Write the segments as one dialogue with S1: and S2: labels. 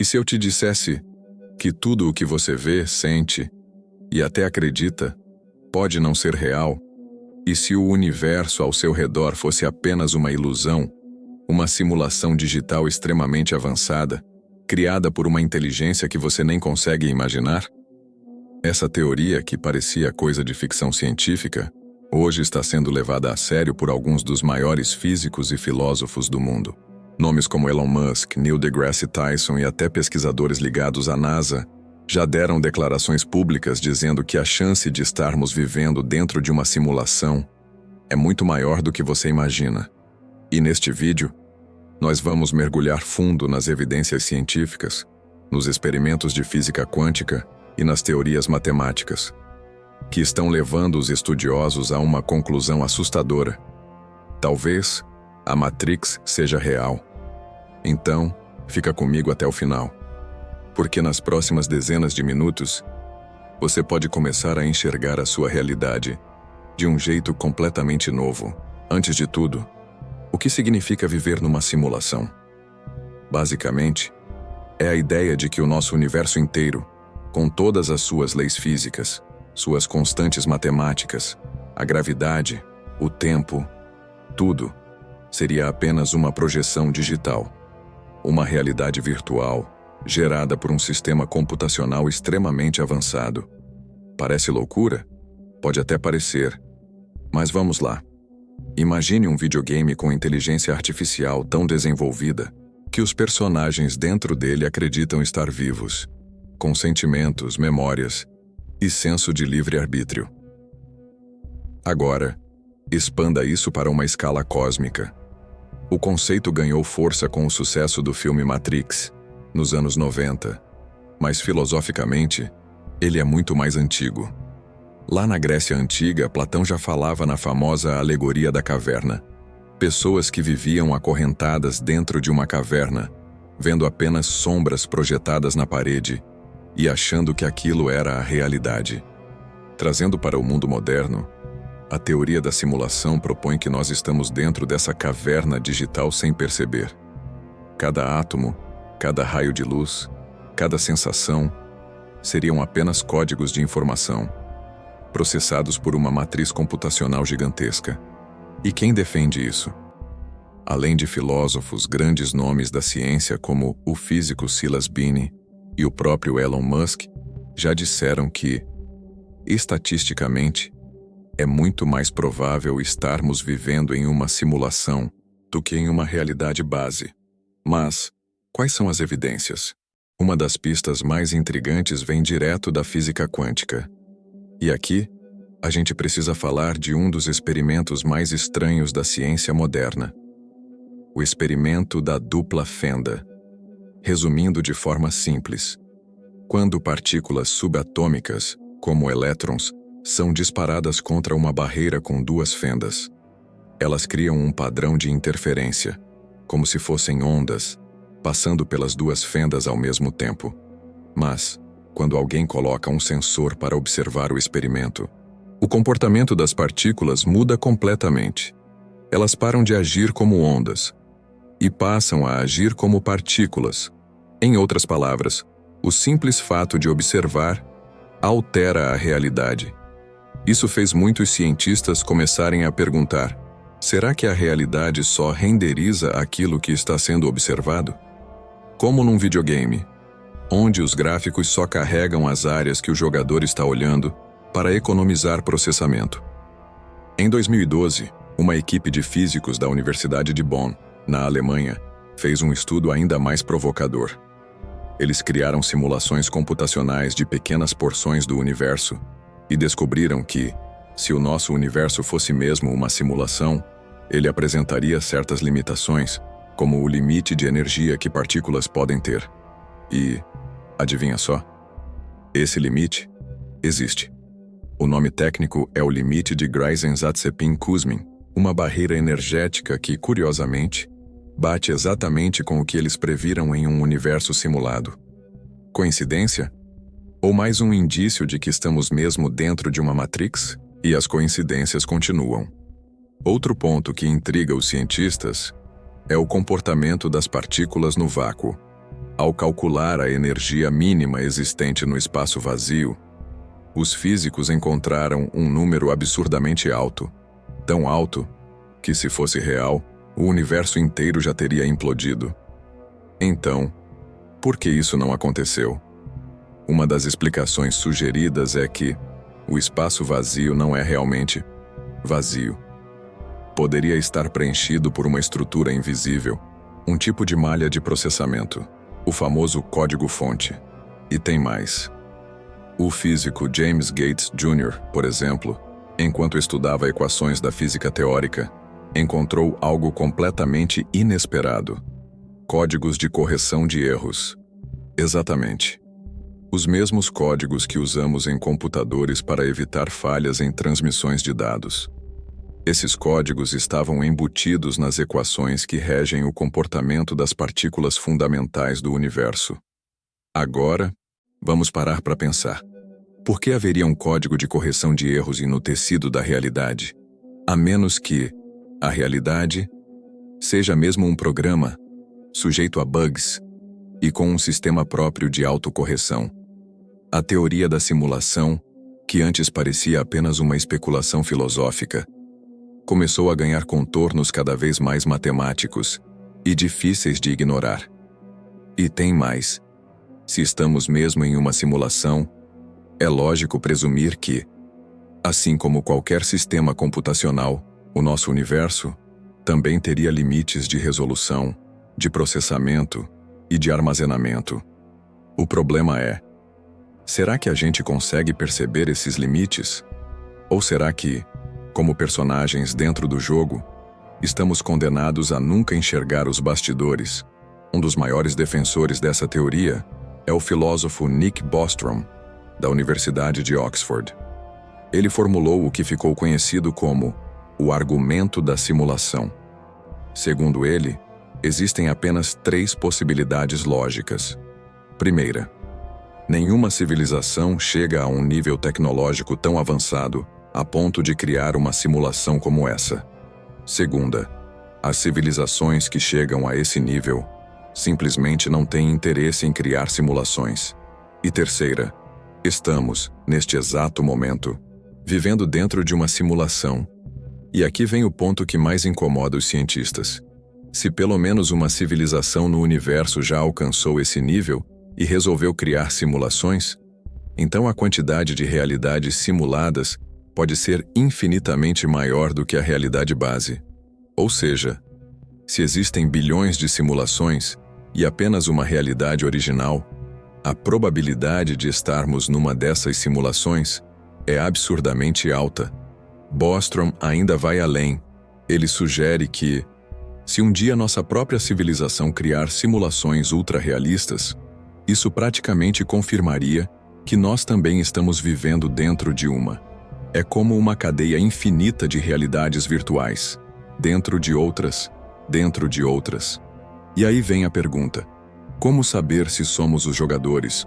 S1: E se eu te dissesse que tudo o que você vê, sente e até acredita pode não ser real? E se o universo ao seu redor fosse apenas uma ilusão, uma simulação digital extremamente avançada, criada por uma inteligência que você nem consegue imaginar? Essa teoria, que parecia coisa de ficção científica, hoje está sendo levada a sério por alguns dos maiores físicos e filósofos do mundo. Nomes como Elon Musk, Neil deGrasse Tyson e até pesquisadores ligados à NASA já deram declarações públicas dizendo que a chance de estarmos vivendo dentro de uma simulação é muito maior do que você imagina. E neste vídeo, nós vamos mergulhar fundo nas evidências científicas, nos experimentos de física quântica e nas teorias matemáticas, que estão levando os estudiosos a uma conclusão assustadora. Talvez a Matrix seja real. Então, fica comigo até o final, porque nas próximas dezenas de minutos, você pode começar a enxergar a sua realidade de um jeito completamente novo. Antes de tudo, o que significa viver numa simulação? Basicamente, é a ideia de que o nosso universo inteiro, com todas as suas leis físicas, suas constantes matemáticas, a gravidade, o tempo, tudo, seria apenas uma projeção digital, uma realidade virtual gerada por um sistema computacional extremamente avançado. Parece loucura? Pode até parecer, mas vamos lá. Imagine um videogame com inteligência artificial tão desenvolvida que os personagens dentro dele acreditam estar vivos, com sentimentos, memórias e senso de livre-arbítrio. Agora, expanda isso para uma escala cósmica. O conceito ganhou força com o sucesso do filme Matrix, nos anos 90, mas filosoficamente, ele é muito mais antigo. Lá na Grécia Antiga, Platão já falava na famosa alegoria da caverna. Pessoas que viviam acorrentadas dentro de uma caverna, vendo apenas sombras projetadas na parede e achando que aquilo era a realidade. Trazendo para o mundo moderno, a teoria da simulação propõe que nós estamos dentro dessa caverna digital sem perceber. Cada átomo, cada raio de luz, cada sensação seriam apenas códigos de informação, processados por uma matriz computacional gigantesca. E quem defende isso? Além de filósofos, grandes nomes da ciência como o físico Silas Binney e o próprio Elon Musk já disseram que, estatisticamente, é muito mais provável estarmos vivendo em uma simulação do que em uma realidade base. Mas, quais são as evidências? Uma das pistas mais intrigantes vem direto da física quântica. E aqui, a gente precisa falar de um dos experimentos mais estranhos da ciência moderna. O experimento da dupla fenda. Resumindo de forma simples, quando partículas subatômicas, como elétrons, são disparadas contra uma barreira com duas fendas, elas criam um padrão de interferência, como se fossem ondas, passando pelas duas fendas ao mesmo tempo. Mas, quando alguém coloca um sensor para observar o experimento, o comportamento das partículas muda completamente. Elas param de agir como ondas e passam a agir como partículas. Em outras palavras, o simples fato de observar altera a realidade. Isso fez muitos cientistas começarem a perguntar: será que a realidade só renderiza aquilo que está sendo observado? Como num videogame, onde os gráficos só carregam as áreas que o jogador está olhando para economizar processamento. Em 2012, uma equipe de físicos da Universidade de Bonn, na Alemanha, fez um estudo ainda mais provocador. Eles criaram simulações computacionais de pequenas porções do universo e descobriram que, se o nosso universo fosse mesmo uma simulação, ele apresentaria certas limitações, como o limite de energia que partículas podem ter. E, adivinha só? Esse limite existe. O nome técnico é o limite de Greisen-Zatsepin-Kuzmin, uma barreira energética que, curiosamente, bate exatamente com o que eles previram em um universo simulado. Coincidência? Ou mais um indício de que estamos mesmo dentro de uma Matrix? E as coincidências continuam. Outro ponto que intriga os cientistas é o comportamento das partículas no vácuo. Ao calcular a energia mínima existente no espaço vazio, os físicos encontraram um número absurdamente alto, tão alto que, se fosse real, o universo inteiro já teria implodido. Então, por que isso não aconteceu? Uma das explicações sugeridas é que o espaço vazio não é realmente vazio. Poderia estar preenchido por uma estrutura invisível, um tipo de malha de processamento, o famoso código-fonte. E tem mais. O físico James Gates Jr., por exemplo, enquanto estudava equações da física teórica, encontrou algo completamente inesperado: códigos de correção de erros. Exatamente. Os mesmos códigos que usamos em computadores para evitar falhas em transmissões de dados. Esses códigos estavam embutidos nas equações que regem o comportamento das partículas fundamentais do universo. Agora, vamos parar para pensar. Por que haveria um código de correção de erros no tecido da realidade? A menos que a realidade seja mesmo um programa, sujeito a bugs e com um sistema próprio de autocorreção. A teoria da simulação, que antes parecia apenas uma especulação filosófica, começou a ganhar contornos cada vez mais matemáticos e difíceis de ignorar. E tem mais. Se estamos mesmo em uma simulação, é lógico presumir que, assim como qualquer sistema computacional, o nosso universo também teria limites de resolução, de processamento e de armazenamento. O problema é: será que a gente consegue perceber esses limites? Ou será que, como personagens dentro do jogo, estamos condenados a nunca enxergar os bastidores? Um dos maiores defensores dessa teoria é o filósofo Nick Bostrom, da Universidade de Oxford. Ele formulou o que ficou conhecido como o argumento da simulação. Segundo ele, existem apenas 3 possibilidades lógicas. Primeira, nenhuma civilização chega a um nível tecnológico tão avançado a ponto de criar uma simulação como essa. Segunda, as civilizações que chegam a esse nível simplesmente não têm interesse em criar simulações. E terceira, estamos, neste exato momento, vivendo dentro de uma simulação. E aqui vem o ponto que mais incomoda os cientistas. Se pelo menos uma civilização no universo já alcançou esse nível e resolveu criar simulações, então a quantidade de realidades simuladas pode ser infinitamente maior do que a realidade base. Ou seja, se existem bilhões de simulações e apenas uma realidade original, a probabilidade de estarmos numa dessas simulações é absurdamente alta. Bostrom ainda vai além. Ele sugere que, se um dia nossa própria civilização criar simulações ultra-realistas, isso praticamente confirmaria que nós também estamos vivendo dentro de uma. É como uma cadeia infinita de realidades virtuais, dentro de outras, dentro de outras. E aí vem a pergunta: como saber se somos os jogadores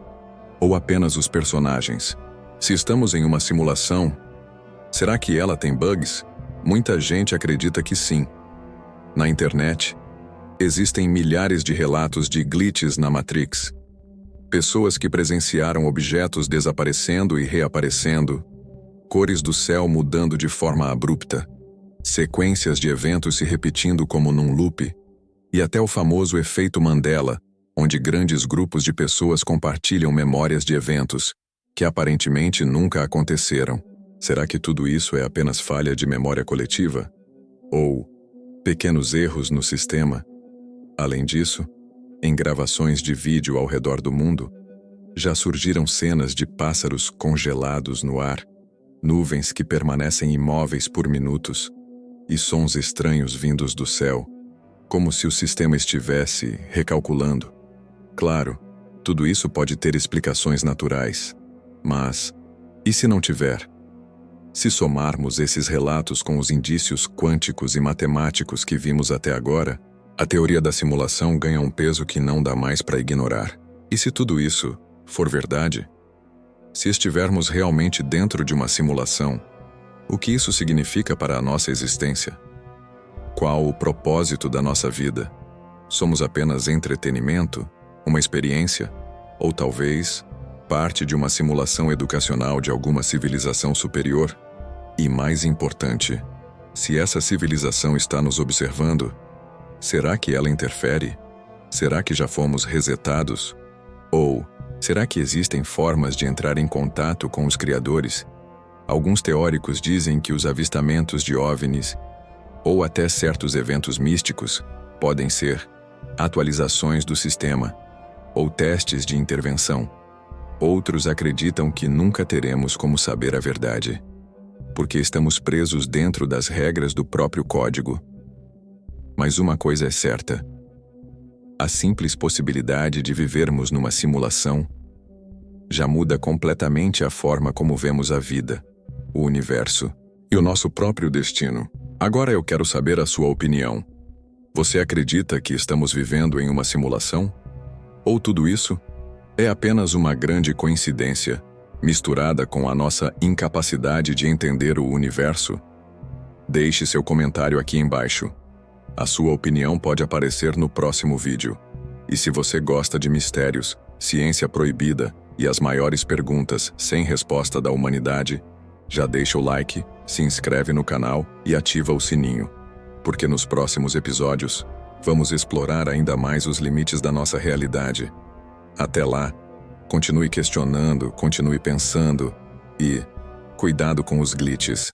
S1: ou apenas os personagens? Se estamos em uma simulação, será que ela tem bugs? Muita gente acredita que sim. Na internet, existem milhares de relatos de glitches na Matrix. Pessoas que presenciaram objetos desaparecendo e reaparecendo, cores do céu mudando de forma abrupta, sequências de eventos se repetindo como num loop, e até o famoso efeito Mandela, onde grandes grupos de pessoas compartilham memórias de eventos que aparentemente nunca aconteceram. Será que tudo isso é apenas falha de memória coletiva? Ou pequenos erros no sistema? Além disso, em gravações de vídeo ao redor do mundo, já surgiram cenas de pássaros congelados no ar, nuvens que permanecem imóveis por minutos, e sons estranhos vindos do céu, como se o sistema estivesse recalculando. Claro, tudo isso pode ter explicações naturais, mas e se não tiver? Se somarmos esses relatos com os indícios quânticos e matemáticos que vimos até agora, a teoria da simulação ganha um peso que não dá mais para ignorar. E se tudo isso for verdade? Se estivermos realmente dentro de uma simulação, o que isso significa para a nossa existência? Qual o propósito da nossa vida? Somos apenas entretenimento? Uma experiência? Ou talvez parte de uma simulação educacional de alguma civilização superior? E mais importante, se essa civilização está nos observando, será que ela interfere? Será que já fomos resetados? Ou será que existem formas de entrar em contato com os criadores? Alguns teóricos dizem que os avistamentos de OVNIs, ou até certos eventos místicos, podem ser atualizações do sistema, ou testes de intervenção. Outros acreditam que nunca teremos como saber a verdade, porque estamos presos dentro das regras do próprio código. Mas uma coisa é certa: a simples possibilidade de vivermos numa simulação já muda completamente a forma como vemos a vida, o universo e o nosso próprio destino. Agora eu quero saber a sua opinião. Você acredita que estamos vivendo em uma simulação? Ou tudo isso é apenas uma grande coincidência, misturada com a nossa incapacidade de entender o universo? Deixe seu comentário aqui embaixo. A sua opinião pode aparecer no próximo vídeo. E se você gosta de mistérios, ciência proibida e as maiores perguntas sem resposta da humanidade, já deixa o like, se inscreve no canal e ativa o sininho. Porque nos próximos episódios, vamos explorar ainda mais os limites da nossa realidade. Até lá, continue questionando, continue pensando e cuidado com os glitches.